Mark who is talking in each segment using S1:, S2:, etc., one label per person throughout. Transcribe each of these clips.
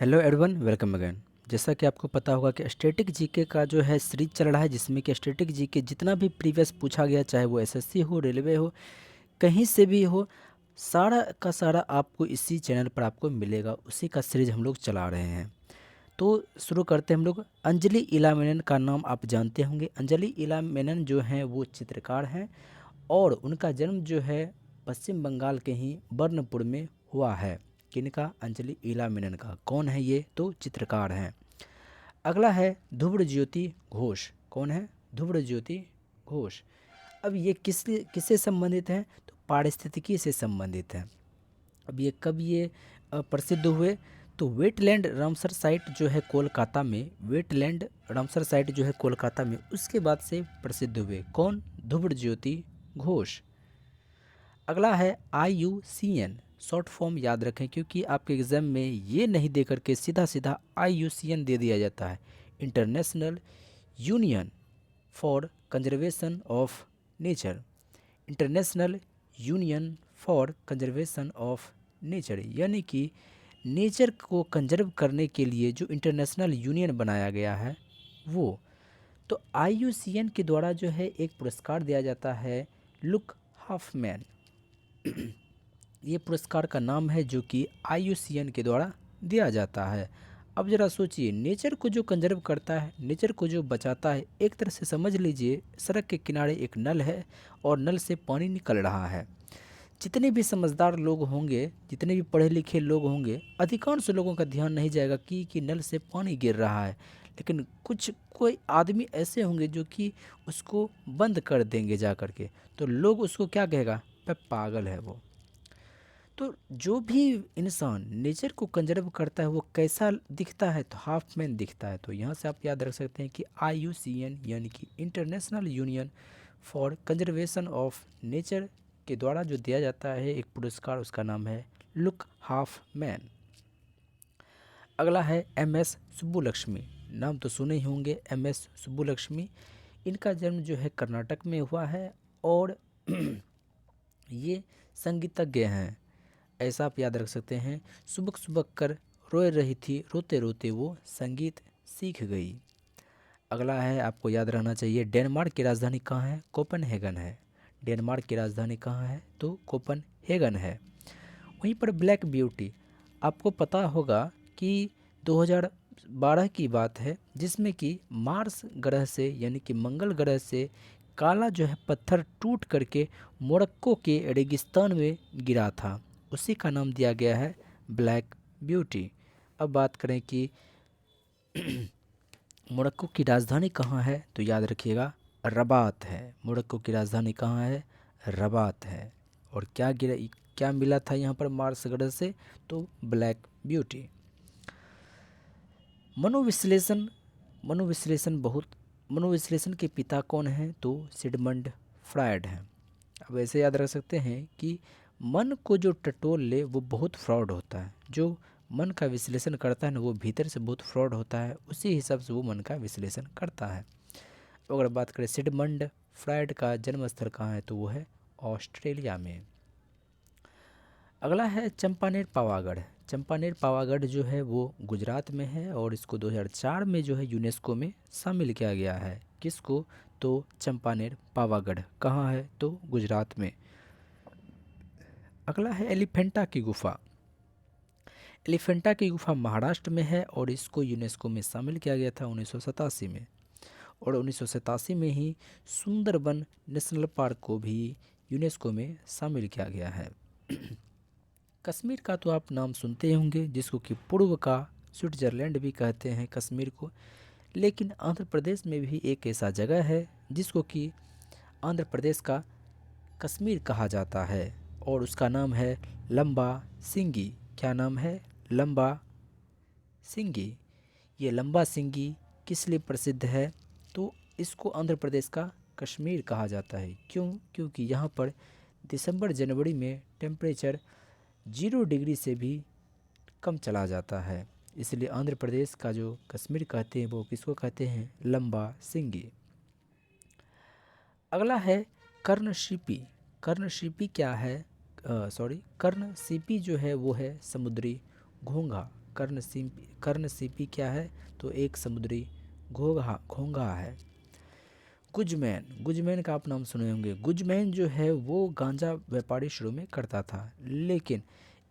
S1: Hello everyone, welcome again. जैसा कि आपको पता होगा कि स्टैटिक जीके का जो है सीरीज चल रहा है, जिसमें कि स्टैटिक जीके जितना भी प्रीवियस पूछा गया, चाहे वो एसएससी हो, रेलवे हो, कहीं से भी हो, सारा का सारा आपको इसी चैनल पर आपको मिलेगा। उसी का सीरीज हम लोग चला रहे हैं। तो शुरू करते हैं हम लोग। अंजलि इला मेनन का नाम आप जानते होंगे। अंजलि इला मेनन जो हैं वो चित्रकार हैं और उनका जन्म जो है पश्चिम बंगाल के ही बर्नपुर में हुआ है। किनका? अंजलि इला मेनन का। कौन है ये? तो चित्रकार हैं। अगला है ध्रुव ज्योति घोष। कौन है? ध्रुव ज्योति घोष। अब ये किससे संबंधित हैं? तो पारिस्थितिकी से संबंधित हैं। अब ये कब ये प्रसिद्ध हुए? तो वेटलैंड रामसर साइट जो है कोलकाता में, वेटलैंड रामसर साइट जो है कोलकाता में, उसके बाद से प्रसिद्ध हुए। कौन? ध्रुव ज्योति घोष। अगला है IUCN। शॉर्ट फॉर्म याद रखें, क्योंकि आपके एग्ज़ाम में ये नहीं दे करके सीधा सीधा IUCN दे दिया जाता है। International union for conservation of nature. International union for conservation of nature, यानी कि नेचर को कंजर्व करने के लिए जो इंटरनेशनल यूनियन बनाया गया है वो। तो IUCN के द्वारा जो है एक पुरस्कार दिया जाता है, लुक हाफमैन। ये पुरस्कार का नाम है जो कि IUCN के द्वारा दिया जाता है। अब ज़रा सोचिए, नेचर को जो कंजर्व करता है, नेचर को जो बचाता है, एक तरह से समझ लीजिए सड़क के किनारे एक नल है और नल से पानी निकल रहा है। जितने भी समझदार लोग होंगे, जितने भी पढ़े लिखे लोग होंगे, अधिकांश लोगों का ध्यान नहीं जाएगा कि नल से पानी गिर रहा है। लेकिन कोई आदमी ऐसे होंगे जो कि उसको बंद कर देंगे जा कर के, तो लोग उसको क्या कहेगा? पे पागल है वो। तो जो भी इंसान नेचर को कंजर्व करता है वो कैसा दिखता है? तो हाफ मैन दिखता है। तो यहाँ से आप याद रख सकते हैं कि IUCN यानी कि international union for conservation of nature के द्वारा जो दिया जाता है एक पुरस्कार, उसका नाम है लुक हाफ मैन। अगला है MS सुब्बुलक्ष्मी। नाम तो सुने ही होंगे, MS सुब्बुलक्ष्मी। इनका जन्म जो है कर्नाटक में हुआ है और ये संगीतज्ञ हैं। ऐसा आप याद रख सकते हैं। सुबक सुबक कर रोए रही थी, रोते रोते वो संगीत सीख गई। अगला है, आपको याद रहना चाहिए, डेनमार्क की राजधानी कहाँ है? कोपनहेगन है। डेनमार्क की राजधानी कहाँ है? तो कोपनहेगन है। वहीं पर ब्लैक ब्यूटी, आपको पता होगा कि 2012 की बात है, जिसमें कि मार्स ग्रह से यानी कि मंगल ग्रह से काला जो है पत्थर टूट करके मोरक्को के रेगिस्तान में गिरा था। उसी का नाम दिया गया है ब्लैक ब्यूटी। अब बात करें कि मोरक्को की राजधानी कहाँ है, तो याद रखिएगा रबात है। मोरक्को की राजधानी कहाँ है? रबात है। और क्या मिला था यहाँ पर मार्स ग्रह से? तो ब्लैक ब्यूटी। मनोविश्लेषण। मनोविश्लेषण के पिता कौन हैं? तो सिगमंड फ्रायड हैं। अब ऐसे याद रख सकते हैं कि मन को जो टटोल ले वो बहुत फ्रॉड होता है। जो मन का विश्लेषण करता है ना, वो भीतर से बहुत फ्रॉड होता है, उसी हिसाब से वो मन का विश्लेषण करता है। अगर बात करें सिगमंड फ्रायड का जन्म स्थल कहाँ है, तो वो है ऑस्ट्रेलिया में। अगला है चंपानेर पावागढ़। चंपानेर पावागढ़ जो है वो गुजरात में है और इसको 2004 में जो है यूनेस्को में शामिल किया गया है। किसको? तो चंपानेर पावागढ़ कहाँ है? तो गुजरात में। अगला है एलिफेंटा की गुफा। एलिफेंटा की गुफा महाराष्ट्र में है और इसको यूनेस्को में शामिल किया गया था 1987 में। और 1987 में ही सुंदरबन नेशनल पार्क को भी यूनेस्को में शामिल किया गया है। कश्मीर का तो आप नाम सुनते ही होंगे, जिसको कि पूर्व का स्विट्ज़रलैंड भी कहते हैं कश्मीर को। लेकिन आंध्र प्रदेश में भी एक ऐसा जगह है जिसको कि आंध्र प्रदेश का कश्मीर कहा जाता है और उसका नाम है लंबा सिंगी। क्या नाम है? लंबा सिंगी। ये लंबा सिंगी किस लिए प्रसिद्ध है? तो इसको आंध्र प्रदेश का कश्मीर कहा जाता है। क्यों? क्योंकि यहाँ पर दिसंबर जनवरी में टेम्परेचर 0 डिग्री से भी कम चला जाता है। इसलिए आंध्र प्रदेश का जो कश्मीर कहते हैं वो किसको कहते हैं? लंबा सिंगी। अगला है कर्णशिपी। कर्णशिपी क्या है? कर्णशिपी जो है वो है समुद्री घोंघा। कर्णसीपी क्या है? तो एक समुद्री घोंघा घोंघा है। गुजमैन, गुजमैन का आप नाम सुने होंगे। गुजमैन जो है वो गांजा व्यापारी शुरू में करता था, लेकिन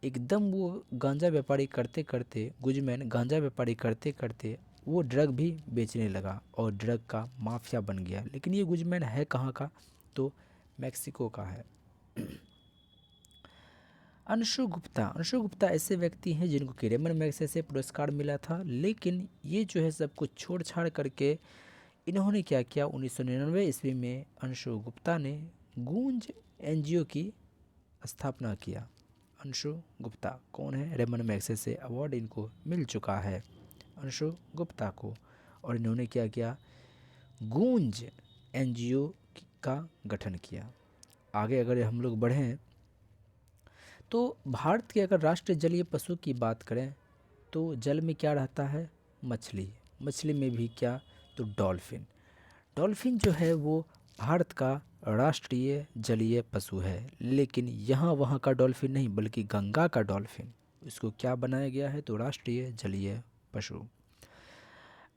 S1: एकदम वो गांजा व्यापारी करते करते, गुजमैन गांजा व्यापारी करते करते वो ड्रग भी बेचने लगा और ड्रग का माफिया बन गया। लेकिन ये गुजमैन है कहाँ का? तो मैक्सिको का है। अंशु गुप्ता, अंशु गुप्ता ऐसे व्यक्ति हैं जिनको कि रेमन मैगसेसे पुरस्कार मिला था, लेकिन ये जो है सब कुछ छोड़ छाड़ करके इन्होंने क्या किया, 1999 ईस्वी में अंशु गुप्ता ने गूंज एनजीओ की स्थापना किया। अंशु गुप्ता कौन है? रेमन मैगसेसे अवार्ड इनको मिल चुका है अंशु गुप्ता को। और इन्होंने क्या किया? गूंज एनजीओ का गठन किया। आगे अगर हम लोग बढ़ें तो भारत के अगर राष्ट्रीय जलीय पशु की बात करें तो जल में क्या रहता है? मछली। मछली में भी क्या? तो डॉल्फिन। डॉल्फिन जो है वो भारत का राष्ट्रीय जलीय पशु है, लेकिन यहाँ वहाँ का डॉल्फिन नहीं बल्कि गंगा का डॉल्फिन, इसको क्या बनाया गया है? तो राष्ट्रीय जलीय पशु।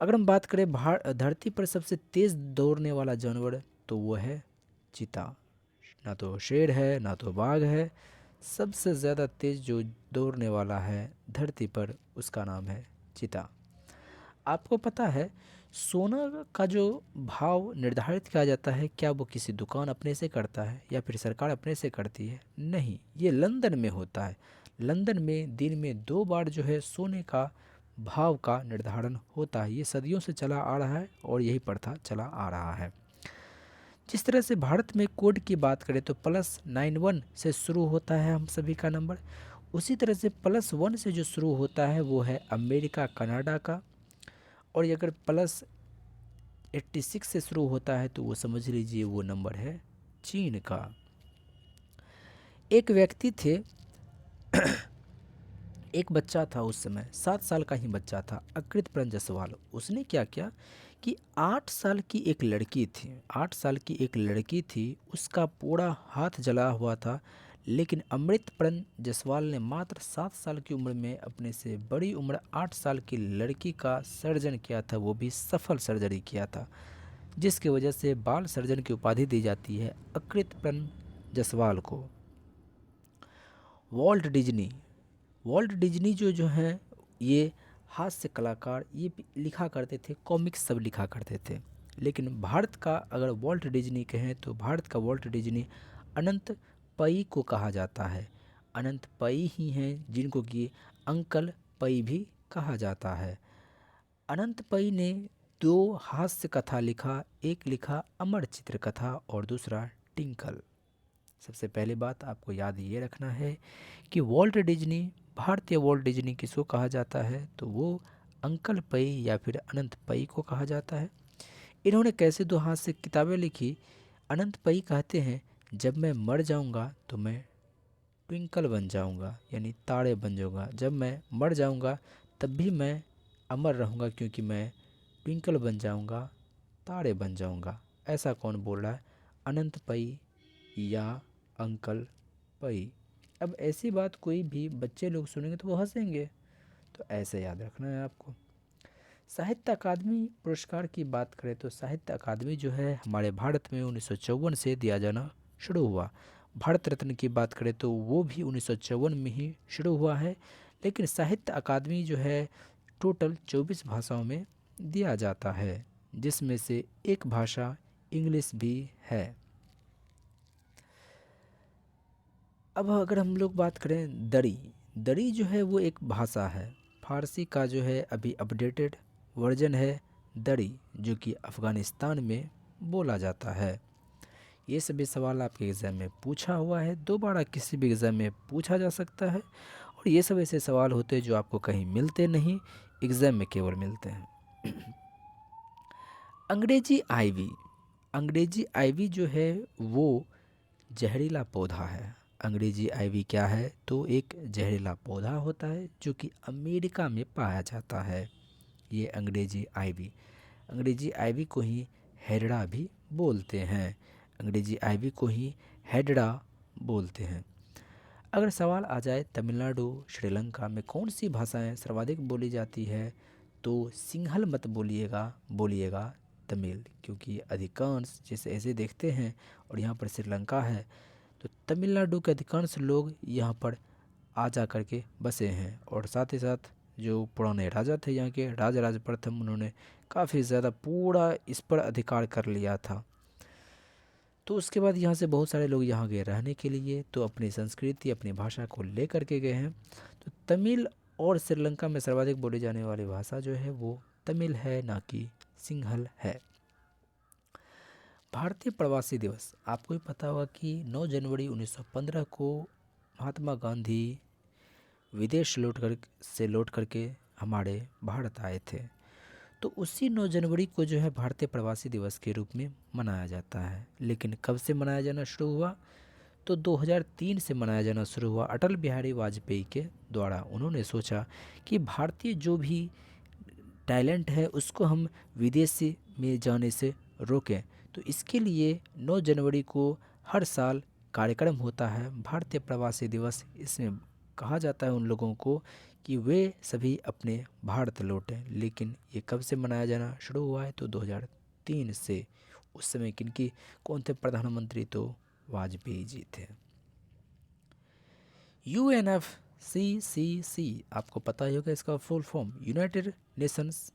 S1: अगर हम बात करें धरती पर सबसे तेज़ दौड़ने वाला जानवर, तो वो है चीता। ना तो शेर है ना तो बाघ है, सबसे ज़्यादा तेज़ जो दौड़ने वाला है धरती पर उसका नाम है चीता। आपको पता है सोना का जो भाव निर्धारित किया जाता है, क्या वो किसी दुकान अपने से करता है या फिर सरकार अपने से करती है? नहीं, ये लंदन में होता है। लंदन में दिन में 2 बार जो है सोने का भाव का निर्धारण होता है। ये सदियों से चला आ रहा है और यही प्रथा चला आ रहा है। जिस तरह से भारत में कोड की बात करें तो +91 से शुरू होता है हम सभी का नंबर, उसी तरह से +1 से जो शुरू होता है वो है अमेरिका कनाडा का। और ये अगर +86 से शुरू होता है तो वो समझ लीजिए वो नंबर है चीन का। एक व्यक्ति थे, एक बच्चा था उस समय, 7 साल का ही बच्चा था, अकृत प्रण जायसवाल। उसने क्या किया कि 8 साल की एक लड़की थी, 8 साल की एक लड़की थी, उसका पूरा हाथ जला हुआ था, लेकिन अमृतप्रण जायसवाल ने मात्र 7 साल की उम्र में अपने से बड़ी उम्र 8 साल की लड़की का सर्जन किया था, वो भी सफल सर्जरी किया था, जिसकी वजह से बाल सर्जन की उपाधि दी जाती है अकृतप्रण जायसवाल को। वॉल्ट डिज्नी, वॉल्ट डिज्नी जो हैं ये हास्य कलाकार, ये लिखा करते थे, कॉमिक्स सब लिखा करते थे। लेकिन भारत का अगर वॉल्ट डिज्नी कहें तो भारत का वॉल्ट डिज्नी अनंत पई को कहा जाता है। अनंत पई ही हैं जिनको कि अंकल पई भी कहा जाता है। अनंत पई ने 2 हास्य कथा लिखा, एक लिखा अमर चित्र कथा और दूसरा टिंकल। सबसे पहली बात आपको याद ये रखना है कि वॉल्ट डिज्नी, भारतीय वॉल्ट डिज्नी किसको कहा जाता है? तो वो अंकल पई या फिर अनंत पई को कहा जाता है। इन्होंने कैसे 2 हाथ से किताबें लिखी? अनंत पई कहते हैं जब मैं मर जाऊंगा तो मैं ट्विंकल बन जाऊंगा, यानी तारे बन जाऊंगा। जब मैं मर जाऊंगा तब भी मैं अमर रहूंगा क्योंकि मैं ट्विंकल बन जाऊंगा, तारे बन जाऊंगा। ऐसा कौन बोल रहा है? अनंत पई या अंकल पई। अब ऐसी बात कोई भी बच्चे लोग सुनेंगे तो वो हंसेंगे, तो ऐसे याद रखना है आपको। साहित्य अकादमी पुरस्कार की बात करें तो साहित्य अकादमी जो है हमारे भारत में 1954 से दिया जाना शुरू हुआ। भारत रत्न की बात करें तो वो भी 1954 में ही शुरू हुआ है, लेकिन साहित्य अकादमी जो है टोटल 24 भाषाओं में दिया जाता है, जिसमें से एक भाषा इंग्लिश भी है। अब अगर हम लोग बात करें दरी, दरी जो है वो एक भाषा है, फारसी का जो है अभी अपडेटेड वर्जन है दरी, जो कि अफ़गानिस्तान में बोला जाता है। ये सभी सवाल आपके एग्ज़ाम में पूछा हुआ है, दोबारा किसी भी एग्ज़ाम में पूछा जा सकता है, और ये सब ऐसे सवाल होते हैं जो आपको कहीं मिलते नहीं, एग्ज़ाम में केवल मिलते हैं। अंग्रेजी आइवी, अंग्रेजी आइवी जो है वो जहरीला पौधा है। अंग्रेजी आइवी क्या है? तो एक जहरीला पौधा होता है जो कि अमेरिका में पाया जाता है। ये अंग्रेजी आइवी को ही हेडरा भी बोलते हैं, अंग्रेजी आइवी को ही हेडरा बोलते हैं। अगर सवाल आ जाए तमिलनाडु श्रीलंका में कौन सी भाषाएं सर्वाधिक बोली जाती है, तो सिंहल मत बोलिएगा, बोलिएगा तमिल, क्योंकि अधिकांश जैसे ऐसे देखते हैं और यहाँ पर श्रीलंका है तो तमिलनाडु के अधिकांश लोग यहाँ पर आ जा कर के बसे हैं। और साथ ही साथ जो पुराने राजा थे यहाँ के, राजा राज प्रथम, उन्होंने काफ़ी ज़्यादा पूरा इस पर अधिकार कर लिया था। तो उसके बाद यहाँ से बहुत सारे लोग यहाँ गए रहने के लिए, तो अपनी संस्कृति अपनी भाषा को ले कर के गए हैं। तो तमिल और श्रीलंका में सर्वाधिक बोली जाने वाली भाषा जो है वो तमिल है, ना कि सिंहल है। भारतीय प्रवासी दिवस आपको भी पता होगा कि 9 जनवरी 1915 को महात्मा गांधी विदेश लौट करके हमारे भारत आए थे। तो उसी 9 जनवरी को जो है भारतीय प्रवासी दिवस के रूप में मनाया जाता है। लेकिन कब से मनाया जाना शुरू हुआ, तो 2003 से मनाया जाना शुरू हुआ अटल बिहारी वाजपेयी के द्वारा। उन्होंने सोचा कि भारतीय जो भी टैलेंट है उसको हम विदेशी में जाने से रोकें। तो इसके लिए 9 जनवरी को हर साल कार्यक्रम होता है भारतीय प्रवासी दिवस। इसमें कहा जाता है उन लोगों को कि वे सभी अपने भारत लौटें। लेकिन ये कब से मनाया जाना शुरू हुआ है, तो 2003 से। उस समय किनकी कौन थे प्रधानमंत्री, तो वाजपेयी जी थे। UNFCCC आपको पता ही होगा इसका full form, United Nations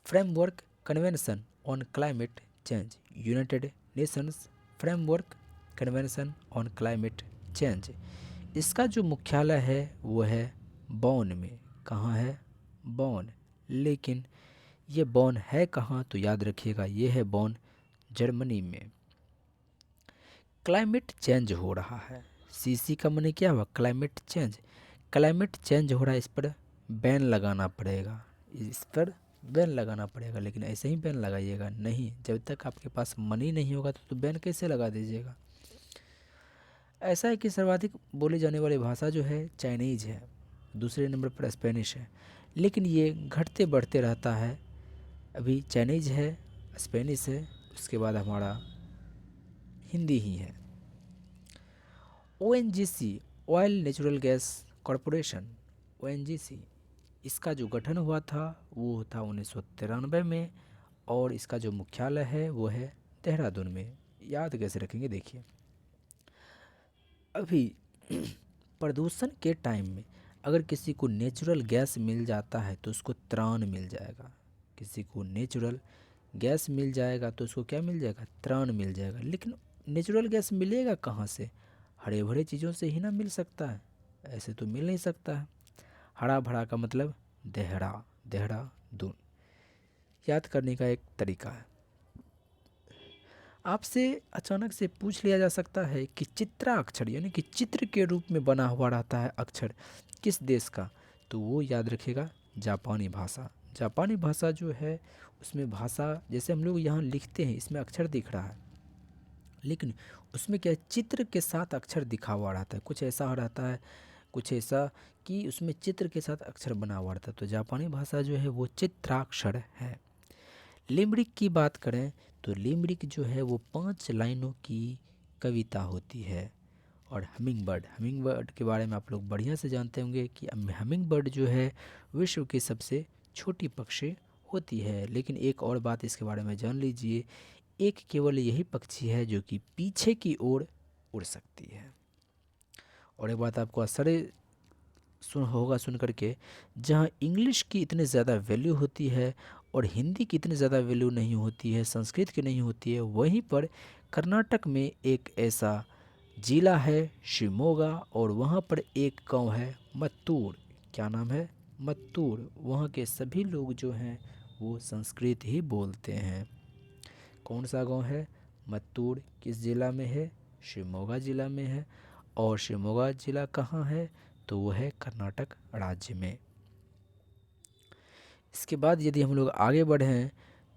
S1: framework convention on climate change. United Nations framework convention on climate change. इसका जो मुख्यालय है वो है बॉन में। कहाँ है, बॉन। लेकिन ये बॉन है कहाँ, तो याद रखिएगा ये है बॉन, जर्मनी में। क्लाइमेट चेंज हो रहा है, सीसी का माने क्या हुआ, क्लाइमेट चेंज। क्लाइमेट चेंज हो रहा है, इस पर बैन लगाना पड़ेगा, इस पर बैन लगाना पड़ेगा। लेकिन ऐसे ही बैन लगाइएगा नहीं, जब तक आपके पास मनी नहीं होगा तो बैन कैसे लगा दीजिएगा। ऐसा है कि सर्वाधिक बोली जाने वाली भाषा जो है चाइनीज़ है, दूसरे नंबर पर स्पेनिश है। लेकिन ये घटते बढ़ते रहता है, अभी चाइनीज़ है, स्पेनिश है, उसके बाद हमारा हिंदी ही है। ONGC oil natural gas corporation, ONGC, इसका जो गठन हुआ था वो था 1993 में, और इसका जो मुख्यालय है वो है देहरादून में। याद कैसे रखेंगे, देखिए अभी प्रदूषण के टाइम में अगर किसी को नेचुरल गैस मिल जाता है तो उसको त्राण मिल जाएगा। किसी को नेचुरल गैस मिल जाएगा तो उसको क्या मिल जाएगा, त्राण मिल जाएगा। लेकिन नेचुरल गैस मिलेगा कहाँ से, हरे भरे चीज़ों से ही ना मिल सकता है, ऐसे तो मिल नहीं सकता है। हरा भरा का मतलब देहरादून, याद करने का एक तरीका है। आपसे अचानक से पूछ लिया जा सकता है कि चित्रा अक्षर यानी कि चित्र के रूप में बना हुआ रहता है अक्षर किस देश का, तो वो याद रखिएगा जापानी भाषा। जापानी भाषा जो है उसमें भाषा जैसे हम लोग यहाँ लिखते हैं इसमें अक्षर दिख रहा है, लेकिन उसमें क्या है, चित्र के साथ अक्षर दिखा हुआ रहता है। कुछ ऐसा रहता है, कुछ ऐसा कि उसमें चित्र के साथ अक्षर बना हुआ रहता है। तो जापानी भाषा जो है वो चित्राक्षर है। लिमरिक की बात करें तो लिमरिक जो है वो 5 लाइनों की कविता होती है। और हमिंग बर्ड के बारे में आप लोग बढ़िया से जानते होंगे कि हमिंग बर्ड जो है विश्व की सबसे छोटी पक्षी होती है। लेकिन एक और बात इसके बारे में जान लीजिए, एक केवल यही पक्षी है जो कि पीछे की ओर उड़ सकती है। और एक बात आपको आश्चर्य सुन करके, जहाँ इंग्लिश की इतनी ज़्यादा वैल्यू होती है और हिंदी की इतनी ज़्यादा वैल्यू नहीं होती है, संस्कृत की नहीं होती है, वहीं पर कर्नाटक में एक ऐसा जिला है शिमोगा, और वहाँ पर एक गांव है मत्तूर। क्या नाम है, मत्तूर। वहाँ के सभी लोग जो हैं वो संस्कृत ही बोलते हैं। कौन सा गांव है, मत्तूर, किस जिला में है, शिमोगा जिला में है। और शिमोगा जिला कहाँ है, तो वो है कर्नाटक राज्य में। इसके बाद यदि हम लोग आगे बढ़ें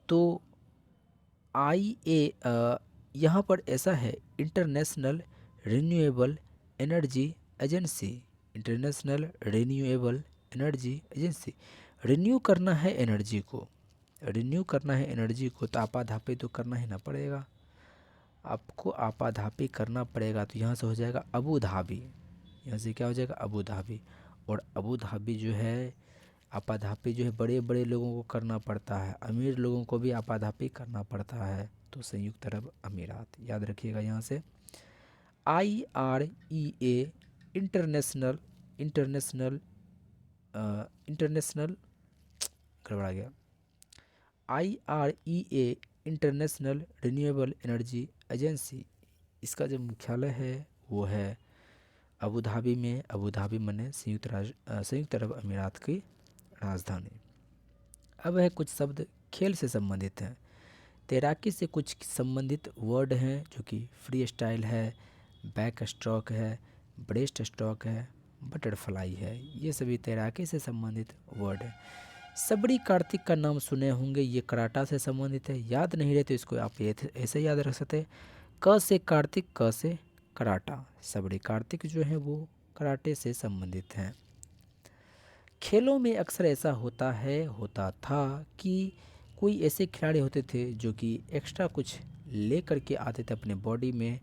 S1: तो यहाँ पर ऐसा है international renewable energy agency. International renewable energy agency, renew करना है एनर्जी को, रिन्यू करना है एनर्जी को, तो आपाधापी तो करना ही ना पड़ेगा, आपको आपाधापी करना पड़ेगा। तो यहाँ से हो जाएगा अबू धाबी, यहाँ से क्या हो जाएगा अबू धाबी। और अबू धाबी जो है आपाधापी जो है बड़े बड़े लोगों को करना पड़ता है, अमीर लोगों को भी आपाधापी करना पड़ता है, तो संयुक्त अरब अमीरात याद रखिएगा। यहाँ से IREA इंटरनेशनल इंटरनेशनल इंटरनेशनल गड़बड़ा गया, IREA international renewable energy agency, इसका जो मुख्यालय है वो है अबू धाबी में। अबू धाबी मने संयुक्त अरब अमीरात की राजधानी। अब है कुछ शब्द खेल से संबंधित हैं। तैराकी से कुछ संबंधित वर्ड हैं जो कि फ्री स्टाइल है, बैक स्ट्रोक है, ब्रेस्ट स्ट्रोक है, बटरफ्लाई है, ये सभी तैराकी से संबंधित वर्ड है। सबरी कार्तिक का नाम सुने होंगे, ये कराटा से संबंधित है। याद नहीं रहे तो इसको आप ऐसे याद रख सकते हैं, क से कार्तिक, क से कराटा। सबरी कार्तिक जो है वो कराटे से संबंधित हैं। खेलों में अक्सर ऐसा होता था कि कोई ऐसे खिलाड़ी होते थे जो कि एक्स्ट्रा कुछ ले करके आते थे अपने बॉडी में,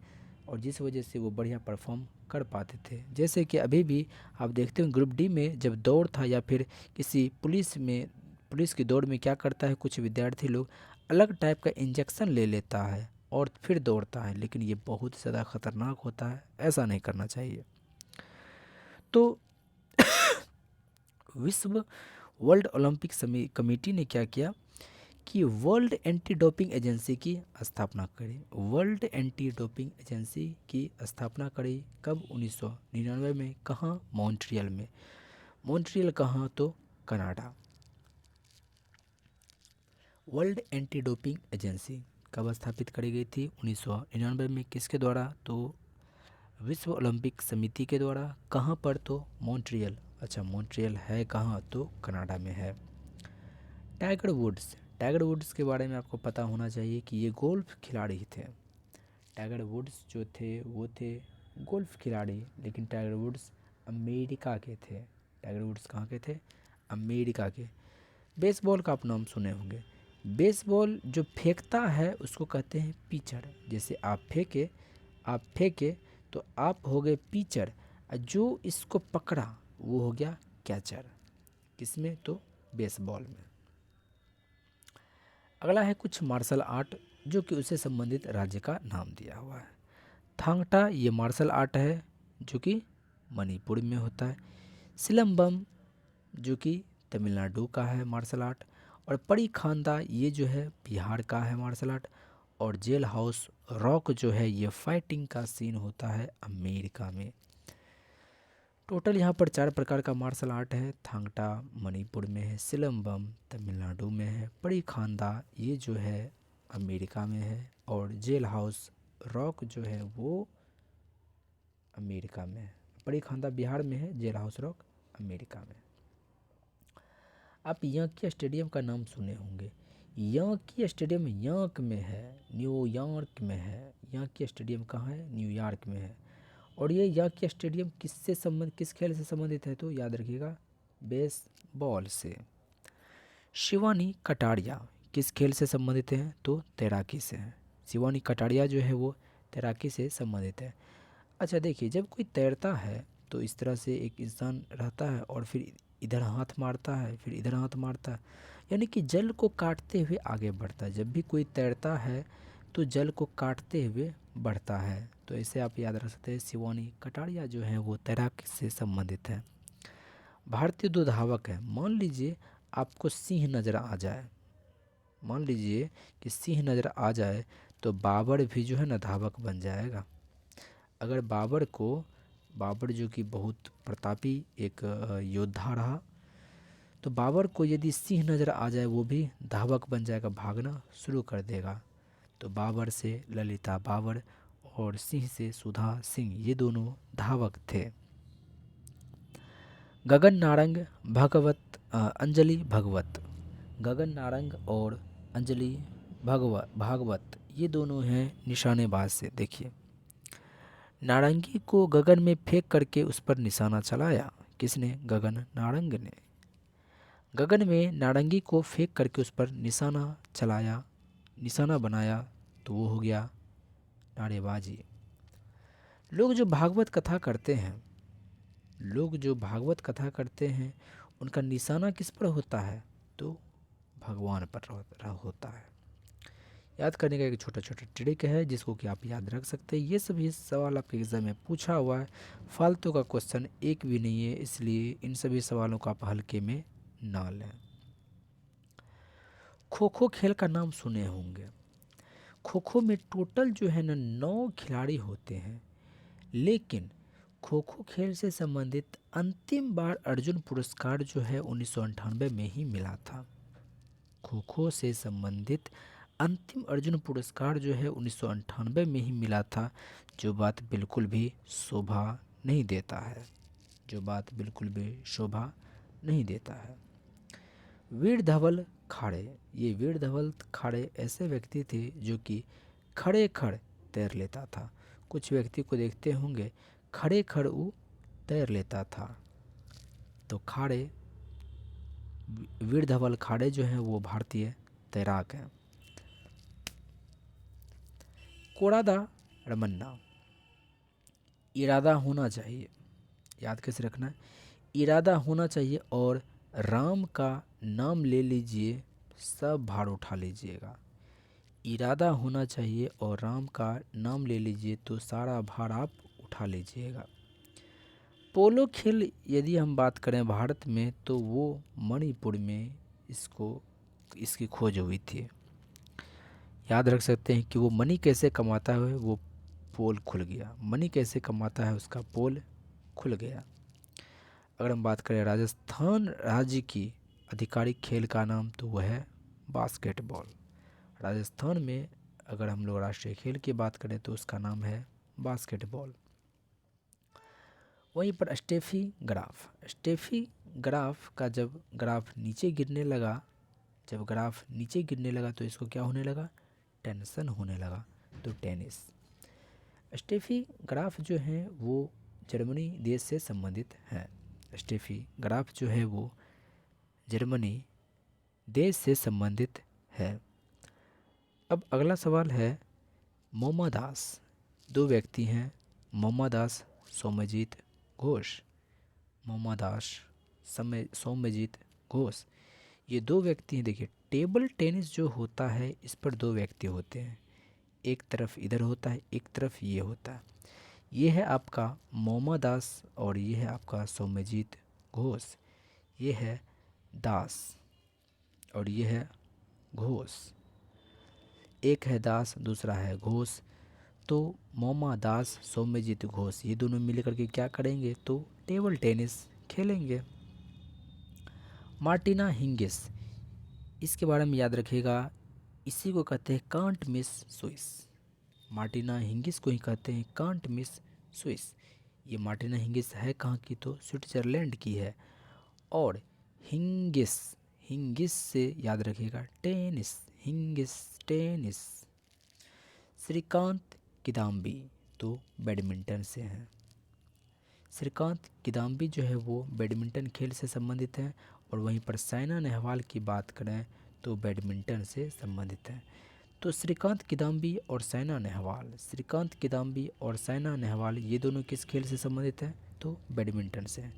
S1: और जिस वजह से वो बढ़िया परफॉर्म कर पाते थे। जैसे कि अभी भी आप देखते हो ग्रुप डी में जब दौड़ था या फिर किसी पुलिस की दौड़ में क्या करता है, कुछ विद्यार्थी लोग अलग टाइप का इंजेक्शन ले लेता है और फिर दौड़ता है, लेकिन ये बहुत ज़्यादा खतरनाक होता है, ऐसा नहीं करना चाहिए। तो विश्व वर्ल्ड ओलंपिक कमेटी ने क्या किया कि वर्ल्ड एंटी डोपिंग एजेंसी की स्थापना करी। वर्ल्ड एंटी डोपिंग एजेंसी की स्थापना करी कब? 1999 में। कहाँ? मॉन्ट्रियल में। मॉन्ट्रियल कहाँ? तो Canada. World anti doping agency कब स्थापित करी गई थी? 1999 में। किसके द्वारा? तो विश्व ओलंपिक समिति के द्वारा। कहाँ पर? तो मॉन्ट्रियल। अच्छा, मॉन्ट्रियल है कहाँ? तो कनाडा में है। टाइगर वुड्स, टाइगर वुड्स के बारे में आपको पता होना चाहिए कि ये गोल्फ खिलाड़ी थे। टाइगर वुड्स जो थे वो थे गोल्फ खिलाड़ी, लेकिन टाइगर वुड्स अमेरिका के थे। टाइगर वुड्स कहाँ के थे? अमेरिका के। बेसबॉल का आप नाम सुने होंगे। बेसबॉल जो फेंकता है उसको कहते हैं पिचर। जैसे आप फेंके तो आप हो गए पिचर, और जो इसको पकड़ा वो हो गया कैचर। किसमें? तो बेसबॉल में। अगला है कुछ मार्शल आर्ट जो कि उससे संबंधित राज्य का नाम दिया हुआ है। थांगटा ये मार्शल आर्ट है जो कि मणिपुर में होता है। सिलम्बम जो कि तमिलनाडु का है मार्शल आर्ट। और परी खांदा ये जो है बिहार का है मार्शल आर्ट। और जेल हाउस रॉक जो है ये फाइटिंग का सीन होता है अमेरिका में। टोटल यहाँ पर 4 प्रकार का मार्शल आर्ट है। थांगटा मणिपुर में है, सिलम्बम तमिलनाडु में है, परी खांदा ये जो है अमेरिका में है, और जेल हाउस रॉक जो है वो अमेरिका में है। परी खांदा बिहार में है, जेल हाउस रॉक अमेरिका में। आप यांकी स्टेडियम का नाम सुने होंगे। यांकी स्टेडियम यॉर्क में है, न्यूयॉर्क में है। यांकी स्टेडियम कहाँ है? न्यूयॉर्क में है। और ये यांकी स्टेडियम किस खेल से संबंधित है? तो याद रखिएगा, बेसबॉल से। शिवानी कटारिया किस खेल से संबंधित है? तो तैराकी से है। शिवानी कटारिया जो है वो तैराकी से संबंधित है। अच्छा देखिए, जब कोई तैरता है तो इस तरह से एक इंसान रहता है और फिर इधर हाथ मारता है, फिर इधर हाथ मारता है, यानी कि जल को काटते हुए आगे बढ़ता है। जब भी कोई तैरता है तो जल को काटते हुए बढ़ता है। तो इसे आप याद रख सकते हैं, शिवानी कटारिया जो है वो तैराकी से संबंधित है। भारतीय दो धावक है। मान लीजिए आपको सिंह नज़र आ जाए, मान लीजिए कि सिंह नज़र आ जाए तो बाबर भी जो है ना धावक बन जाएगा। अगर बाबर जो कि बहुत प्रतापी एक योद्धा रहा, तो बाबर को यदि सिंह नज़र आ जाए वो भी धावक बन जाएगा, भागना शुरू कर देगा। तो बाबर से ललिता बाबर और सिंह से सुधा सिंह ये दोनों धावक थे। गगन नारंग अंजलि भगवत, गगन नारंग और अंजलि भागवत ये दोनों हैं निशानेबाज से। देखिए, नारंगी को गगन में फेंक करके उस पर निशाना चलाया। किसने? गगन नारंग ने। गगन में नारंगी को फेंक करके उस पर निशाना चलाया, निशाना बनाया, तो वो हो गया नारेबाजी। लोग जो भागवत कथा करते हैं लोग जो भागवत कथा करते हैं उनका निशाना किस पर होता है? तो भगवान पर होता है। याद करने का एक छोटा छोटा ट्रिक है जिसको कि आप याद रख सकते हैं। ये सभी सवाल आपके एग्जाम में पूछा हुआ है, फालतू का क्वेश्चन एक भी नहीं है, इसलिए इन सभी सवालों को आप हल्के में ना लें। खो खो खेल का नाम सुने होंगे। खो खो में टोटल जो है ना 9 खिलाड़ी होते हैं, लेकिन खो खो खेल से संबंधित अंतिम बार अर्जुन पुरस्कार जो है 1998 में ही मिला था। खो खो से संबंधित अंतिम अर्जुन पुरस्कार जो है 1998 में ही मिला था, जो बात बिल्कुल भी शोभा नहीं देता है, जो बात बिल्कुल भी शोभा नहीं देता है। वीर धवल खाड़े, ये वीर धवल खाड़े ऐसे व्यक्ति थे जो कि खड़े खड़ तैर लेता था। कुछ व्यक्ति को देखते होंगे खड़े खड़ वो तैर लेता था। तो खाड़े, वीर धवल खाड़े जो हैं वो भारतीय तैराक हैं। कोड़ादा रमन्ना, इरादा होना चाहिए, याद कैसे रखना है, इरादा होना चाहिए और राम का नाम ले लीजिए, सब भार उठा लीजिएगा। इरादा होना चाहिए और राम का नाम ले लीजिए तो सारा भार आप उठा लीजिएगा। पोलो खेल यदि हम बात करें भारत में तो वो मणिपुर में इसकी खोज हुई थी। याद रख सकते हैं कि वो मनी कैसे कमाता है, वो पोल खुल गया, मनी कैसे कमाता है उसका पोल खुल गया। अगर हम बात करें राजस्थान राज्य की आधिकारिक खेल का नाम तो वह है बास्केटबॉल। राजस्थान में अगर हम लोग राष्ट्रीय खेल की बात करें तो उसका नाम है बास्केटबॉल। वहीं पर स्टेफी ग्राफ का जब ग्राफ नीचे गिरने लगा, तो इसको क्या होने लगा, टेंशन होने लगा, तो टेनिस। स्टेफी ग्राफ जो है वो जर्मनी देश से संबंधित है। स्टेफी ग्राफ जो है वो जर्मनी देश से संबंधित है। अब अगला सवाल है मोमा दास। दो व्यक्ति हैं, मोमा दास सौम्यजीत घोष, मोमा दास सौम्यजीत घोष, ये दो व्यक्ति हैं। देखिए टेबल टेनिस जो होता है इस पर दो व्यक्ति होते हैं, एक तरफ इधर होता है, एक तरफ ये होता है। ये है आपका मोमा दास और ये है आपका सौम्यजीत घोष। ये है दास और ये है घोष, एक है दास दूसरा है घोष। तो मोमा दास सौम्यजीत घोष ये दोनों मिलकर के क्या करेंगे, तो टेबल टेनिस खेलेंगे। मार्टिना हिंगिस, इसके बारे में याद रखिएगा, इसी को कहते हैं can't miss Swiss. Martina Hingis को ही कहते हैं कांट मिस स्विस। ये मार्टिना हिंगिस है कहाँ की, तो स्विट्जरलैंड की है। और हिंगिस से याद रखिएगा tennis, Hingis tennis. Srikanth Kidambi तो बैडमिंटन से हैं। श्रीकांत किदाम्बी जो है वो बैडमिंटन खेल से संबंधित हैं। और वहीं पर साइना नेहवाल की बात करें तो बैडमिंटन से संबंधित हैं। तो श्रीकांत किदाम्बी और साइना नेहवाल ये दोनों किस खेल से संबंधित हैं, तो बैडमिंटन से हैं।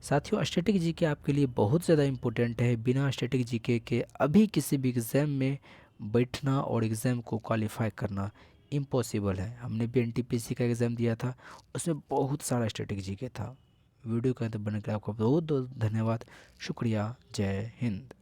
S1: साथियों स्टैटिक जीके आपके लिए बहुत ज़्यादा इम्पोर्टेंट है। बिना स्टैटिक जीके के अभी किसी भी एग्ज़ाम में बैठना और एग्ज़ाम को क्वालिफाई करना इम्पॉसिबल है। हमने भी एनटीपीसी का एग्ज़ाम दिया था, उसमें बहुत सारा स्टैटिक जीके था। वीडियो का अंत बनने के लिए आपका बहुत बहुत धन्यवाद, शुक्रिया, जय हिंद।